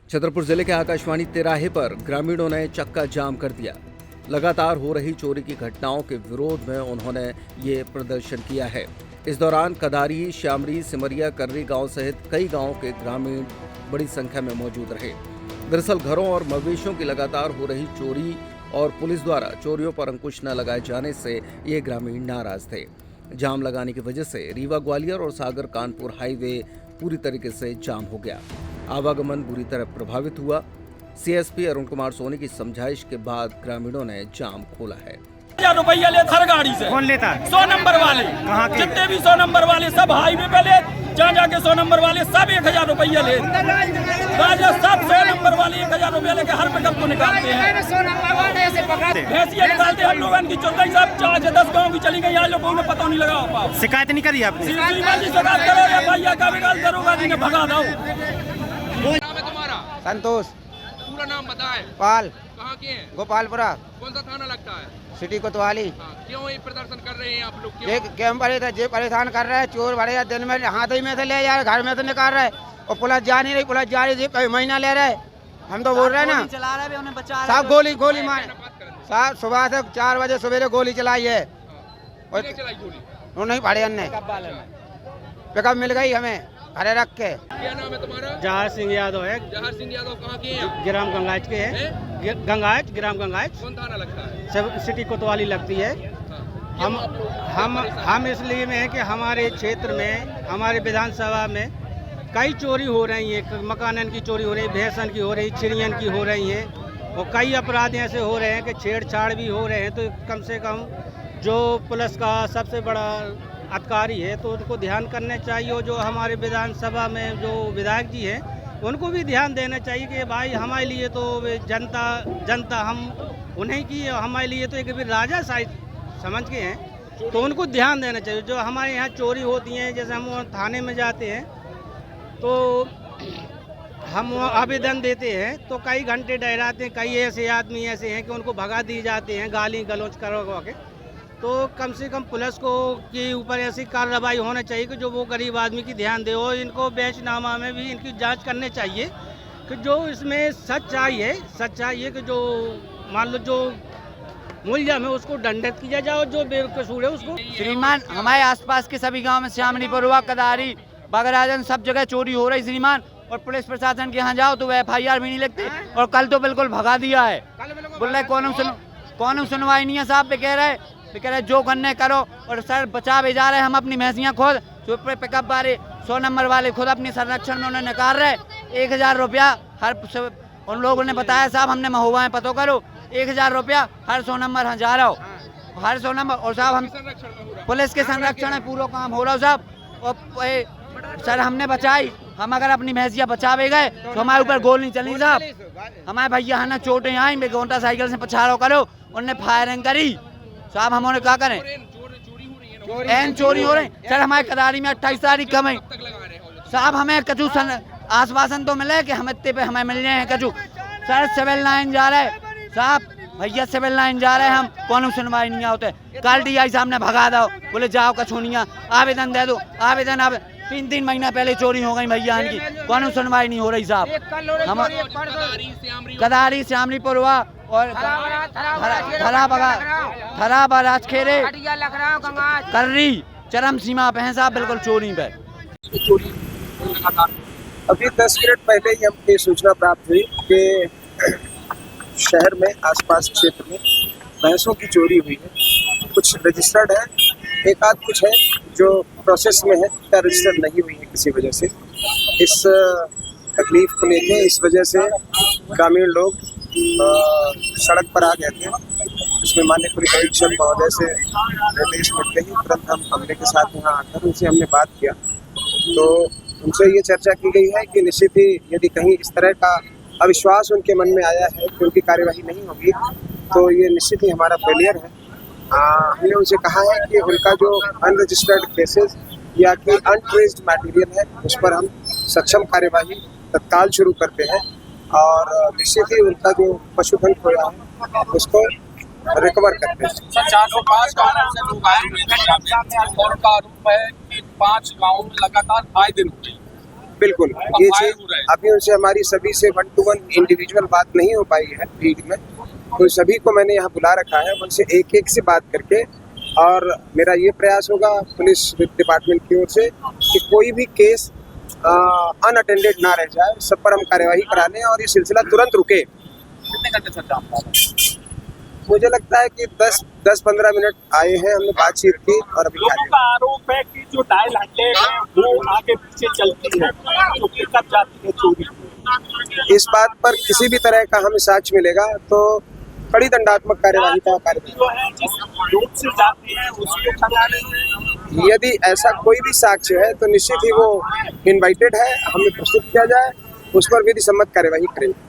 छतरपुर जिले के आकाशवाणी तिराहे पर ग्रामीणों ने चक्का जाम कर दिया। लगातार हो रही चोरी की घटनाओं के विरोध में उन्होंने ये प्रदर्शन किया है। इस दौरान कदारी, श्यामरी, सिमरिया, कर्री गांव सहित कई गांवों के ग्रामीण बड़ी संख्या में मौजूद रहे। दरअसल घरों और मवेशियों की लगातार हो रही चोरी और पुलिस द्वारा चोरियों पर अंकुश न लगाए जाने से ये ग्रामीण नाराज थे। जाम लगाने की वजह से रीवा ग्वालियर और सागर कानपुर हाईवे पूरी तरीके से जाम हो गया। आवागमन बुरी तरह प्रभावित हुआ। सीएसपी अरुण कुमार सोनी की समझाइश के बाद ग्रामीणों ने जाम खोला है। रुपया ले हर गाड़ी से। कौन लेता है? 100 नंबर वाले। कहाँ के? जितने भी 100 नंबर वाले सब हाईवे पे ले, जहाँ जाके 100 नंबर वाले सब 1000 रुपया ले। राजा सब 100 नंबर वाले 1000 रुपया लेके हर पिकअप को निकालते हैं। भैंसिया निकालते हैं हम लोगों की चौथाई साहब 4 से 10 गाँव की चली गई। आज लोगों ने पता नहीं लगा। शिकायत नहीं करी आपने? शिकायत करो या भैया का विकास करोगा जिन्हें भगा दो। नाम है तुम्हारा? संतोष। पूरा नाम बताएं। पाल। कहाँ के हैं? गोपालपुरा। कौन सा थाना लगता है? सिटी कोतवाली। हाँ, क्यों ये प्रदर्शन कर रहे हैं आप लोग? ये कैंप वाले जे परेशान कर रहे हैं। चोर बड़े दिन में हाथ ही में से ले जा रहे, घर में से निकाल रहे और पुलिस जा नहीं रही। पुलिस जा रही कई महीना ले रहे। हम तो बोल रहे हैं ना साहब, गोली मारे साहब। सुबह से 4 बजे सवेरे गोली चलाई है और नहीं पड़े अन्य पिकअप मिल गई हमें अरे रख के। क्या नाम है तुम्हारा? जहाज सिंह यादव है। जहाज सिंह यादव कहाँ के हैं? ग्राम गंगाइच के हैं। गंगाइच, ग्राम गंगाइच। कौन थाना लगता है? सब सिटी कोतवाली लगती है। हम इसलिए में है कि हमारे क्षेत्र में, हमारे विधानसभा में कई चोरी हो रही है। मकानन की चोरी हो रही, भैंसन की हो रही, चिड़ियन की हो रही है और कई अपराध ऐसे हो रहे हैं कि छेड़छाड़ भी हो रहे हैं। तो कम से कम जो पुलिस का सबसे बड़ा अधिकारी है तो उनको ध्यान करने चाहिए और जो हमारे विधानसभा में जो विधायक जी हैं उनको भी ध्यान देना चाहिए कि भाई हमारे लिए तो जनता हम उन्हीं की, हमारे लिए तो एक भी राजा साइज समझ के हैं, तो उनको ध्यान देना चाहिए। जो हमारे यहाँ चोरी होती हैं, जैसे हम थाने में जाते हैं तो हम आवेदन देते हैं तो कई घंटे डराते हैं। कई ऐसे आदमी ऐसे हैं कि उनको भगा दिए जाते हैं गाली गलौज करवा के। तो कम से कम पुलिस को के ऊपर ऐसी कार्रवाई होना चाहिए कि जो वो गरीब आदमी की ध्यान दे। और इनको बेचनामा में भी इनकी जांच करनी चाहिए कि जो इसमें सच्चाई है कि जो मान लो जो मुलजिम है उसको दंडित किया जाए और जो बेकसूर है उसको। श्रीमान हमारे आसपास के सभी गांव में श्यामरी, परुआ, कदारी, बागराजन सब जगह चोरी हो रही श्रीमान। और पुलिस प्रशासन के यहाँ जाओ तो FIR भी नहीं लगती और कल तो बिल्कुल भगा दिया है। बोल रहे कौन सुनवाई नहीं है साहब पे कह रहे जो करने करो। और सर बचा भी जा रहे हम अपनी भैंसियाँ खुद जो पिकअप वाले 100 नंबर वाले खुद अपनी संरक्षण में उन्हें निकाल रहे। 1000 रुपया हर उन लोगों ने बताया साहब हमने महुआ में पतो करो 1000 रुपया हर 100 नंबर जा रहा हो, हर 100 नंबर। और साहब हम पुलिस के संरक्षण में पूरा काम हो रहा हो साहब। और सर हमने बचाई, हम अगर अपनी भैंसियाँ बचावे गए तो हमारे ऊपर गोल नहीं चली साहब। हमारे भैया है ना चोटें आई गोंटा साइकिल से पछाड़ो करो, उनने फायरिंग करी साहब। हम उन्हें क्या करें? एन चोरी हो रही सर। हमारे कदारी में 28 तारीख कब है साहब? हमें कचू आश्वासन तो मिले कि हम इतने पे हमें मिल रहे हैं कचू। सर सिविल लाइन जा रहे साहब, भैया सिविल लाइन जा रहे हैं हम, कौन सुनवाई नहीं होते। कल DI साहब ने भगा दो, बोले जाओ कछुनिया आवेदन दे दो। आवेदन अब 3 महीना पहले चोरी हो गई भैया इनकी, कौन सुनवाई नहीं हो रही साहब। हम कदारी, श्यामरी, पुरवा और थरा राजखेरे, कर्री चरम सीमा पे हैं साहब, बिल्कुल चोरी पे। अभी 10 मिनट पहले ही हमको सूचना प्राप्त हुई कि शहर में आसपास क्षेत्र में भैंसों की चोरी हुई है। कुछ रजिस्टर्ड है, एक आध कुछ है जो प्रोसेस में है, क्या रजिस्टर्ड नहीं हुई है किसी वजह से। इस तकलीफ को लेके इस वजह से ग्रामीण लोग सड़क पर आ गए थे। इसमें माननीय पुलिस अधीक्षक महोदय से निर्देश मिलते ही तुरंत हम हमले के साथ यहाँ आकर उनसे हमने बात किया। तो उनसे ये चर्चा की गई है कि निश्चित ही यदि कहीं इस तरह का अविश्वास उनके मन में आया है कि उनकी कार्यवाही नहीं होगी तो ये निश्चित ही हमारा फेलियर है। हमने उनसे कहा है कि उनका जो अनरजिस्टर्ड केसेस या कि अनट्रेस्ड मटेरियल है उस पर हम सक्षम कार्यवाही तत्काल शुरू करते हैं और निश्चित ही उनका जो पशुधन खोया है उसको रिकवर करते हैं। 405 गाँव से लोग आए और उनका आरोप है कि 5 गाँव में लगातार आए दिन हो गई बिल्कुल ये चीज अभी उनसे हमारी सभी से 1-to-1 इंडिविजुअल बात नहीं हो पाई है फील्ड में, तो सभी को मैंने यहाँ बुला रखा है, उनसे एक एक से बात करके, और मेरा ये प्रयास होगा पुलिस डिपार्टमेंट की ओर से कि कोई भी केस अनअटेंडेड ना रह जाए, सब पर हम कार्यवाही करा लें और ये सिलसिला तुरंत रुके। कितने घंटे से जाम था? मुझे लगता है कि 10-15 मिनट आए हैं, हमने बातचीत की और अभी लोगों का आरोप है कि जो डायल हंड्रेड है वो आगे पीछे चलती है, तो पिकअप जाती है चोरी। इस बात पर किसी भी तरह का हमें साक्ष्य मिलेगा तो कड़ी दंडात्मक कार्यवाही का कार्य जो है जिस रूट से जाती है उसको खंगालेंगे। यदि ऐसा कोई भी साक्ष्य है तो निश्चित ही वो इनवाइटेड है, हमें प्रस्तुत किया जाए, उस पर विधि सम्मत कार्यवाही करेंगे।